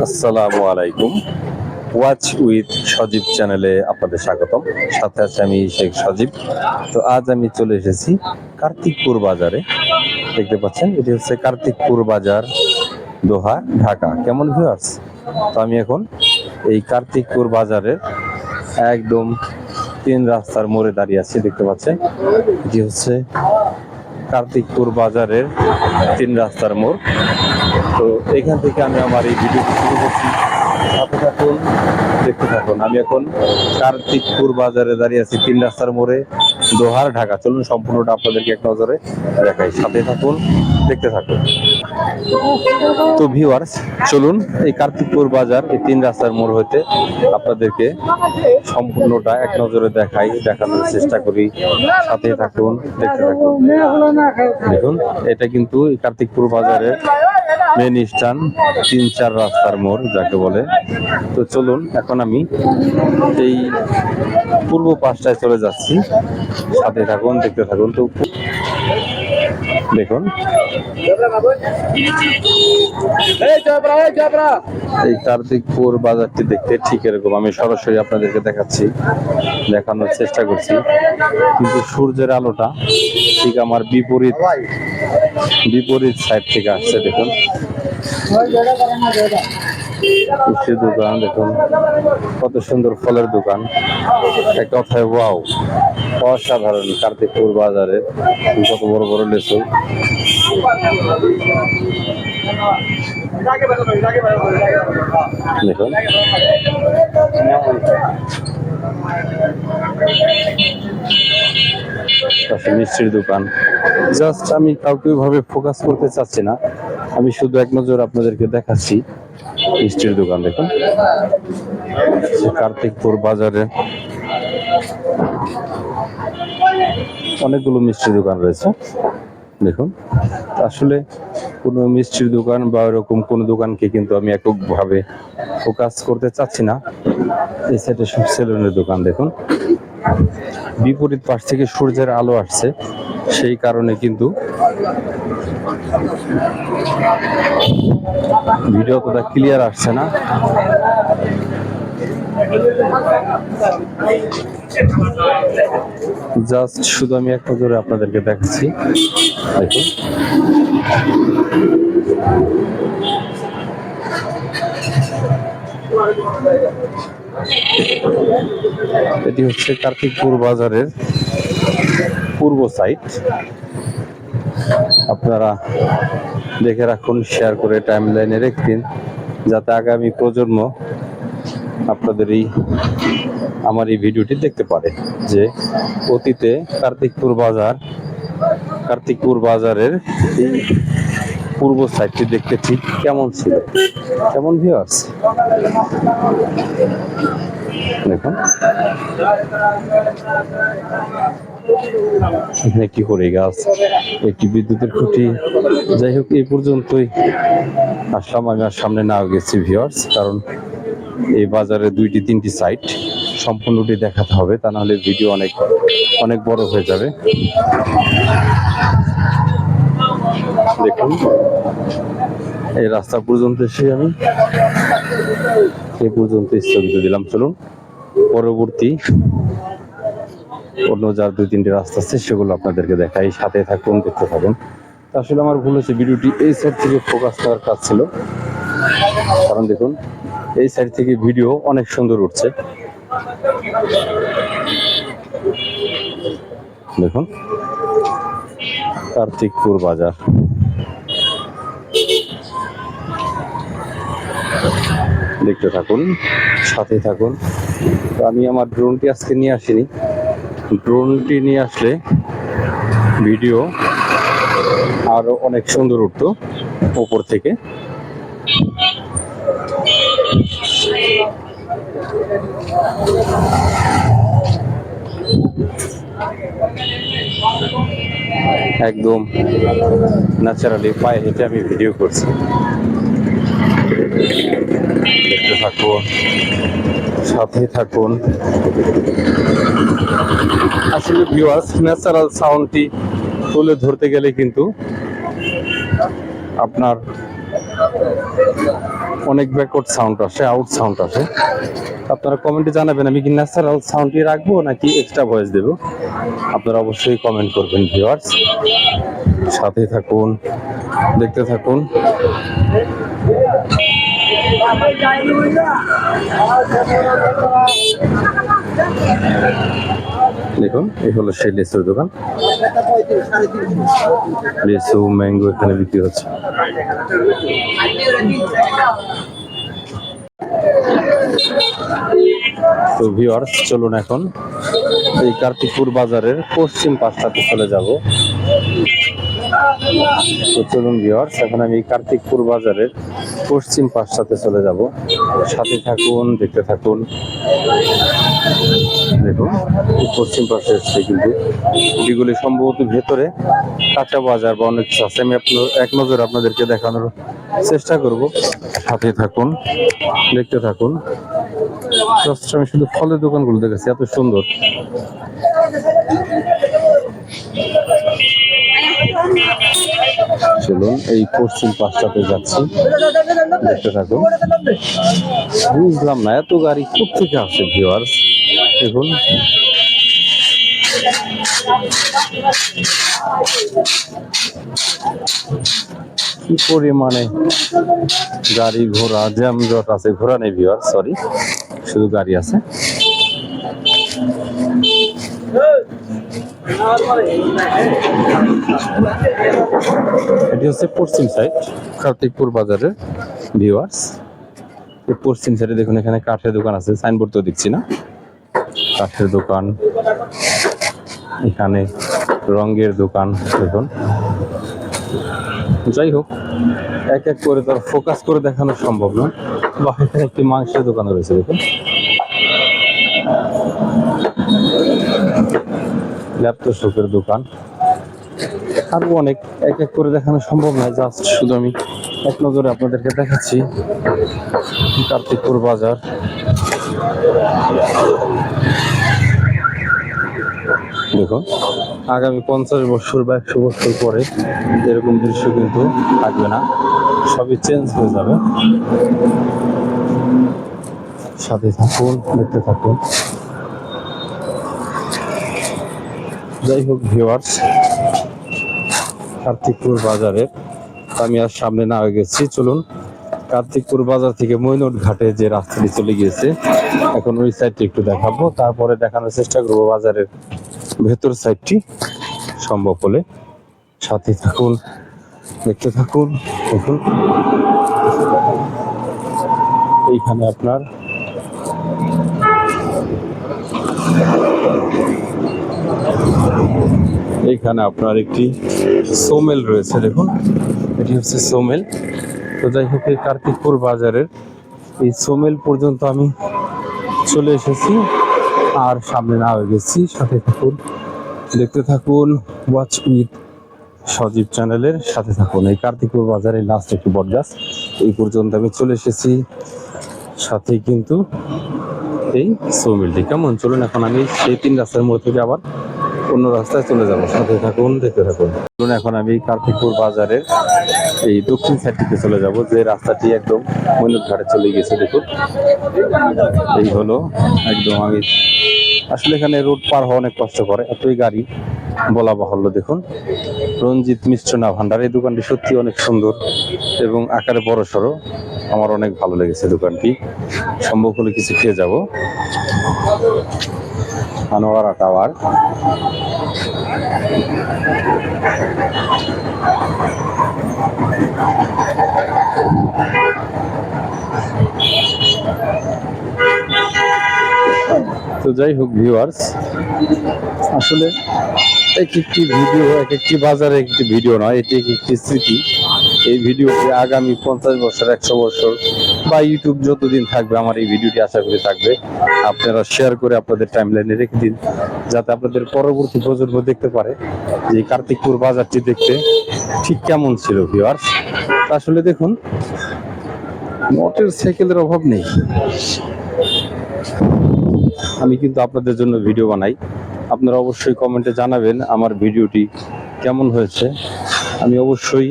আসসালামু আলাইকুম। Watch with সজীব চ্যানেলে আপনাদের স্বাগতম। সাথে আছে আমি শেখ সজীব। তো আজ আমি চলে এসেছি কার্তিকপুর বাজারে। দেখতে পাচ্ছেন এটি হচ্ছে কার্তিকপুর বাজার, দোহা, ঢাকা। কেমন ভিউয়ার্স? তো আমি এখন এই কার্তিকপুর বাজারের একদম তিন রাস্তার মোড়ে দাঁড়িয়ে আছি। দেখতে পাচ্ছেন এটি হচ্ছে কার্তিকপুর বাজারের তিন রাস্তার মোড়। তো এখান থেকে আমি আমার এই ভিডিওটি শুরু করছি। সাথে থাকুন, দেখতে থাকুন। আমি এখন কার্তিকপুর বাজারে দাঁড়িয়ে আছি, তিন রাস্তার মোড়ে, দোহার, ঢাকা। চলুন সম্পূর্ণটা আপনাদেরকে এক নজরে দেখাই। সাথে থাকুন, দেখতে থাকুন। তো ভিউয়ার্স, চলুন এই কার্তিকপুর বাজার, এই তিন রাস্তার মোড় হইতে আপনাদেরকে সম্পূর্ণটা এক নজরে দেখানোর চেষ্টা করি। সাথে থাকুন, দেখতে থাকুন। দেখুন, এটা কিন্তু এই কার্তিকপুর বাজারের মেন স্ট্যান্ড, 3-4 রাস্তার মোড় যাকে বলে। তো চলুন এখন আমি এই পূর্ব পাশটায় চলে যাচ্ছি। সাথে থাকুন, দেখতে থাকুন। তো দেখুন, এই কার্তিকপুর বাজারটি দেখতে ঠিক এরকম। আমি সরাসরি আপনাদেরকে দেখানোর চেষ্টা করছি, কিন্তু সূর্যের আলোটা ঠিক আমার বিপরীত সাইড থেকে আসছে। দেখুন মিষ্টির দোকান, দেখুন কত সুন্দর ফলের দোকান। এক কথায় ওয়াও, অসাধারণ। কার্তিকপুর বাজারে কত বড় বড় লেচু। দেখুন মিষ্টির দোকান। জাস্ট আমি কাউকে ভাবে ফোকাস করতে চাচ্ছি না, আমি শুধু এক নজর আপনাদেরকে দেখাচ্ছি মিষ্টির দোকান। দেখুন কার্তিকপুর বাজারে অনেকগুলো মিষ্টির দোকান রয়েছে। দেখুন, আসলে কোনো মিষ্টির দোকান বা এরকম কোনো দোকানকে কিন্তু আমি এককভাবে ফোকাস করতে চাচ্ছি না। এই সাইডে সব সেলুনের দোকান। দেখুন বিপরীত পাশ থেকে সূর্যের আলো আসছে, সেই কারণে কিন্তু ভিডিও অতটা ক্লিয়ার আসছে না। জাস্ট শুধু আমি এক নজরে আপনাদেরকে দেখাচ্ছি। দেখুন এটি হচ্ছে কার্তিকপুর বাজারের পূর্ব সাইড। আপনারা দেখে রাখুন, শেয়ার করে টাইমলাইনে রেখে, যাতে আগামী প্রজন্ম আপনাদের আমার এই ভিডিওটি দেখতে পারে যে অতীতে কার্তিকপুর বাজারের এই পূর্ব সাইডটি দেখতে ঠিক কেমন ছিল। কেমন ভিউয়ার্স? দেখুন এখানে একটি হরিণ গাছ, একটি বিদ্যুতের খুঁটি। যাই হোক, এই পর্যন্তই আসলাম। আমি আর সামনে না গেছি ভিউয়ার্স, কারণ এই বাজারে 2-3টি সাইট সম্পূর্ণটি দেখাতে হবে, তা নাহলে ভিডিও অনেক বড় হয়ে যাবে। দেখুন এই রাস্তা পর্যন্ত এসে আমি এই পর্যন্ত স্থগিত দিলাম। চলুন পরবর্তী অন্য যার 2-3টি রাস্তা আছে সেগুলো আপনাদেরকে দেখাই। সাথে থাকুন, দেখতে থাকুন। আসলে আমার ভুল হচ্ছে, ভিডিওটি এই সাইড থেকে ফোকাস করার কাজ ছিল, কারণ দেখুন এই সাইড থেকে ভিডিও অনেক সুন্দর উঠছে। দেখুন কার্তিকপুর বাজার। দেখতে থাকুন, সাথে থাকুন। তো আমি আমার ড্রোনটি আজকে নিয়ে আসিনি। ড্রোনটি নিয়ে আসলে ভিডিও আরো অনেক সুন্দর উঠতো উপর থেকে। একদম ন্যাচারালি পায়ে হেঁটে আমি ভিডিও করছি। দেখতে থাকুন, সাথে থাকুন। আসলে ভিউয়ার্স, ন্যাচারাল সাউন্ডটি তুলে ধরতে গেলে কিন্তু আপনার অনেক ব্যাকওয়ার্ড সাউন্ড আসে, আউট সাউন্ড আসে। আপনারা কমেন্টে জানাবেন আমি কি ন্যাচারাল সাউন্ডই রাখবো নাকি এক্সট্রা ভয়েস দেবো। আপনারা অবশ্যই কমেন্ট করবেন ভিউয়ার্স। সাথে থাকুন, দেখতে থাকুন। দেখুন এই হলো সেই লিচুর দোকান। লিচু ম্যাঙ্গো এখানে বিক্রি হচ্ছে। তো ভিউয়ার্স চলুন এখন এই কার্তিকপুর বাজারের পশ্চিম পাশটাতে চলে যাব। তো চলুন ভিউয়ার্স এখন আমি কার্তিকপুর বাজারের পশ্চিম পাশটাতে চলে যাব। সাথে থাকুন, দেখতে থাকুন। দেখুন এই পশ্চিম পাশে এসছে, কিন্তু এগুলি সম্ভবত ভেতরে কাঁচা বাজার বা অনেক কিছু আছে। আমি এক নজর আপনাদেরকে দেখানোর চেষ্টা করব। সাথে থাকুন, দেখতে থাকুন। আমি শুধু ফলের দোকানগুলো দেখেছি, এত সুন্দর। চলুন এই পশ্চিম পাশটাতে যাচ্ছি, দেখতে থাকুন। বুঝলাম না এত গাড়ি কোথেকে আসে ভিউয়ার্স। দেখুন কি পরিমাণে গাড়ি ঘোড়া, জ্যামজট আছে। ঘোড়া নেই ভিউয়ার্স, সরি, শুধু গাড়ি আছে। এটি হচ্ছে পশ্চিম সাইড কার্তিকপুর বাজারের ভিউয়ার্স। এই পশ্চিম সাইডে দেখুন এখানে কাঠের দোকান আছে, সাইনবোর্ড তো দেখছি না। কাঠের দোকান, এখানে রঙের দোকান। দেখুন যাই হোক, এক এক করে তার ফোকাস করে দেখানো সম্ভব না। বা এখানে একটি মাংসের দোকান রয়েছে, দেখুন ল্যাপটপের দোকান। আরো অনেক এক এক করে দেখানো সম্ভব নয়, জাস্ট শুধু আমি এক নজরে আপনাদেরকে দেখাচ্ছি কার্তিকপুর বাজার। দেখুন আগামী 50 বছর বা 100 বছর পরে এরকম দৃশ্য কিন্তু থাকবে না, সবই চেঞ্জ হয়ে যাবে। সাথে থাকুন, দেখতে থাকুন। যাই হোক ভিউয়ার্স, কার্তিকপুর বাজারে আমি আর সামনে না হয়ে গেছি। চলুন কার্তিকপুর বাজার থেকে মৈনট ঘাটে যে রাস্তাটি চলে গিয়েছে, এখন ওই সাইডটি একটু দেখাবো। তারপরে দেখানোর চেষ্টা করবো বাজারের ভেতর সাইডটি সম্ভব হলে। সাথে থাকুন, দেখতে থাকুন। দেখুন এইখানে আপনার একটি সোমেল রয়েছে। দেখুন এটি হচ্ছে সোমেল। তো যাই হোক এই কার্তিকপুর বাজারের এই সোমেল পর্যন্ত আমি চলে এসেছি, আর সামনে না হয়ে গেছি। সাথে থাকুন, দেখতে থাকুন ওয়াচ উইথ সজীব চ্যানেলের সাথে থাকুন। এই কার্তিকপুর বাজারের লাস্ট একটি বটগাছ, এই পর্যন্ত আমি চলে এসেছি। সাথে কিন্তু এই সোমিলটি কেমন। চলুন এখন আমি সেই 3 রাস্তার মধ্যে থেকে আবার অন্য রাস্তায় চলে যাব। সাথে থাকুন, দেখতে থাকুন। চলুন এখন আমি কার্তিকপুর বাজারের এই দক্ষিণ সাইডটিতে চলে যাব, যে রাস্তাটি একদম মৈনট ঘাটে চলে গেছে। দেখুন এই হলো একদম। আমি আসলে এখানে রোড পার হওয়া অনেক কষ্ট করে, এতই গাড়ি বলা বাহুল্য। দেখুন রঞ্জিত মিষ্টান্ন ভান্ডার, এই দোকানটি সত্যি অনেক সুন্দর এবং আকারে বড় সড়ো। আমার অনেক ভালো লেগেছে দোকানটি। সম্ভব হলে কিছু খেয়ে যাব। আনোয়ারা টাওয়ার, তো যাই হোক ভিউয়ার্স, আসলে এক একটি ভিডিও, এক একটি বাজারে একটি ভিডিও নয়, এটি একটি স্মৃতি। এই ভিডিওটি আগামী 50 বছর 100 বছর বা ইউটিউব যতদিন থাকবে আমার এই ভিডিওটি আশা করি থাকবে। আপনারা শেয়ার করে আপনাদের টাইমলাইনে রেখে দিন, যাতে আপনাদের পরবর্তী প্রজন্ম দেখতে পারে যে কার্তিকপুর বাজারটি দেখতে ঠিক কেমন ছিল ভিউয়ার্স। আসলে দেখুন মোটর সাইকেলের অভাব নেই। আমি কিন্তু আপনাদের জন্য ভিডিও বানাই, আপনারা অবশ্যই কমেন্টে জানাবেন আমার ভিডিওটি কেমন হয়েছে। আমি অবশ্যই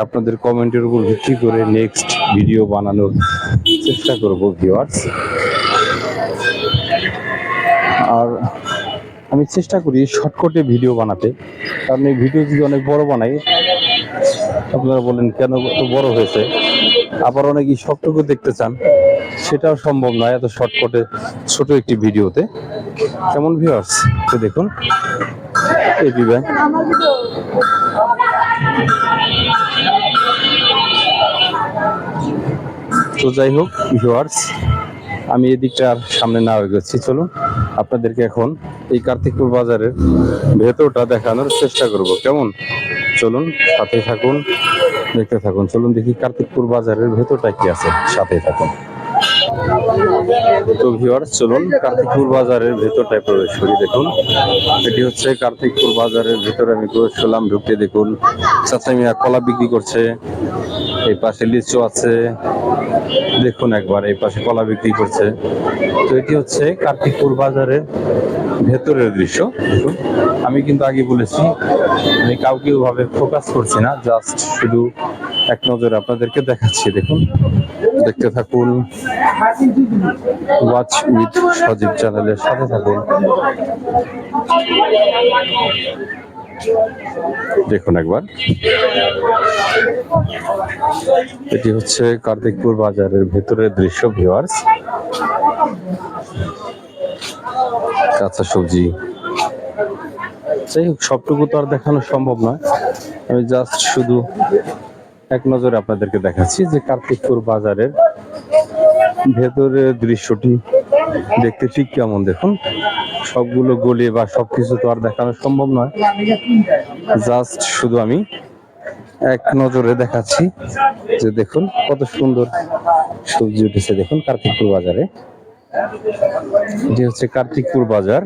আপনাদের কমেন্টের উপর ভিত্তি করে নেক্সট ভিডিও বানানোর চেষ্টা করব ভিউয়ার্স। আর আমি চেষ্টা করি শর্টকাটে ভিডিও বানাতে, কারণ এই ভিডিও যদি অনেক বড় বানাই আপনারা বলেন কেন এত বড় হয়েছে, আবার অনেকেই সবটুকু দেখতে চান, সেটাও সম্ভব নয় এত শর্টকাটে ছোট একটি ভিডিওতে। কেমন ভিউয়ার্স, তো দেখুন এবি ব্যাংক। তো যাই হোক ভিউয়ার্স, আমি এদিকটা আর সামনে না হয়ে গেছি, চলুন আপনাদেরকে এখন এই কার্তিকপুর বাজারের ভেতরটা দেখানোর চেষ্টা করব। কেমন, চলুন সাথে থাকুন, দেখতে থাকুন। চলুন দেখি কার্তিকপুর বাজারের ভেতরটা কি আছে, সাথে থাকুন। তো ভিউয়ার্স চলুন কার্তিকপুর বাজারের ভেতরটায় প্রবেশ করি। দেখুন এটি হচ্ছে কার্তিকপুর বাজারের ভেতরে আমি প্রবেশ করলাম। ঢুকতে দেখুন চাচা মিয়া কলা বিক্রি করছে, এই পাশে লিচু আছে, দেখুন একবার এই পাশে কলা বিক্রি করছে। তো এটি হচ্ছে কার্তিকপুর বাজারের ভেতরের দৃশ্য। দেখুন আমি কিন্তু আগে বলেছি আমি কাউকে ওভাবে ফোকাস করছি না, জাস্ট শুধু এক নজরে আপনাদেরকে দেখাচ্ছি। দেখুন, দেখতে থাকুন, ওয়াচ উইথ সজীব চ্যানেলের সাথে থাকুন। দেখুন একবার, এটি হচ্ছে কার্তিকপুর বাজারের ভেতরের দৃশ্য ভিউয়ার্স। কাঁচা সবজি, যাই হোক সবটুকু তো আর দেখানো সম্ভব নয়, আমি জাস্ট শুধু এক নজরে আপনাদেরকে দেখাচ্ছি যে কার্তিকপুর বাজারের ভেতরের দৃশ্যটি দেখতে ঠিক কেমন। দেখুন সবগুলো গলি বা সবকিছু তো আর দেখানো সম্ভব নয়, জাস্ট শুধু আমি এক নজরে দেখাচ্ছি যে দেখুন কত সুন্দর সবজি উঠেছে। দেখুন কার্তিকপুর বাজারে, এটি হচ্ছে কার্তিকপুর বাজার,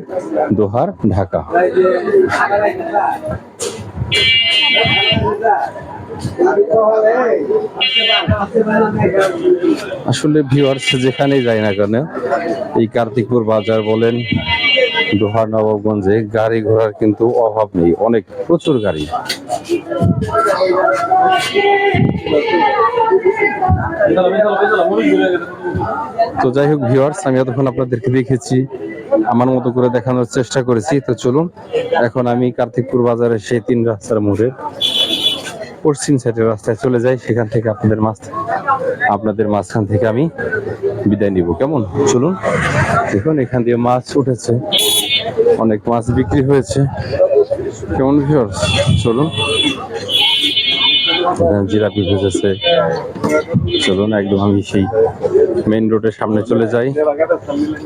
দোহার, ঢাকা। আসলে ভিউয়ার্স যেখানেই যাই না কেন এই কার্তিকপুর বাজার বলেন, দোহার, নবাবগঞ্জে গাড়ি ঘোড়ার কিন্তু অভাব নেই, অনেক প্রচুর গাড়ি। তো যাই হোক ভিউয়ার্স, আমি এতক্ষণ আপনাদেরকে দেখেছি, আমার মতো করে দেখানোর চেষ্টা করেছি। তো চলুন এখন আমি কার্তিকপুর বাজারের সেই 3 রাস্তার মোড়ে পশ্চিম সাইডের রাস্তায় চলে যাই, সেখান থেকে আপনাদের মাঝখান থেকে আমি বিদায় নিব। কেমন, চলুন। দেখুন এখান দিয়ে মাছ উঠেছে, অনেক মাছ বিক্রি হয়েছে। কেমন ভিউয়ার্স, চলুন। জিলাপি ভেজেছে, চলুন একদম আমি সেই মেইন রোডের সামনে চলে যাই,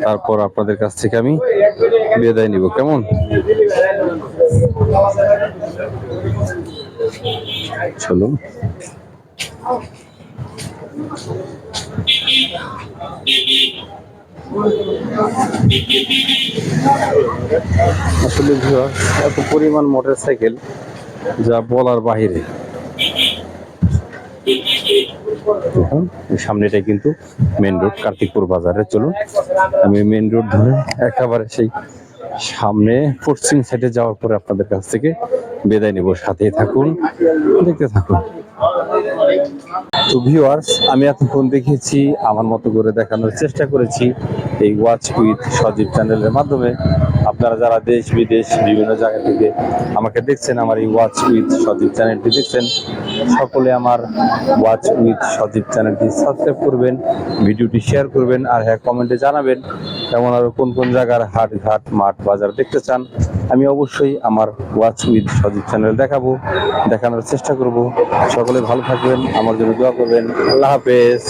তারপর আপনাদের কাছ থেকে আমি বিদায় নিব। কেমন, চলুন। আসলে এত পরিমাণ মোটরসাইকেল যা বলার বাহিরে। সামনেটাই কিন্তু মেন রোড কার্তিকপুর বাজারে। চলুন আমি মেন রোড ধরে একেবারে সেই সামনে পশ্চিম সাইডে যাওয়ার পরে আপনাদের কাছ থেকে বিদায় নিব। সাথেই থাকুন, দেখতে থাকুন। তো ভিউয়ার্স, আমি এতক্ষণ দেখেছি, আমার মতো করে দেখানোর চেষ্টা করেছি এই ওয়াচ উইথ সজীব চ্যানেলের মাধ্যমে। আপনারা যারা দেশ বিদেশ বিভিন্ন জায়গা থেকে আমাকে দেখছেন, আমার এই ওয়াচ উইথ সজীব চ্যানেলটি দেখছেন, সকলে আমার ওয়াচ উইথ সজীব চ্যানেলটি সাবস্ক্রাইব করবেন, ভিডিওটি শেয়ার করবেন, আর হ্যাঁ কমেন্টে জানাবেন এমন আরো কোন কোন জায়গার হাট, ঘাট, মাঠ, বাজার দেখতে চান। আমি অবশ্যই আমার ওয়াচ উইথ সজীব চ্যানেল দেখানোর চেষ্টা করব। সকলে ভালো থাকবেন, আমার জন্য দোয়া করবেন। আল্লাহ হাফেজ।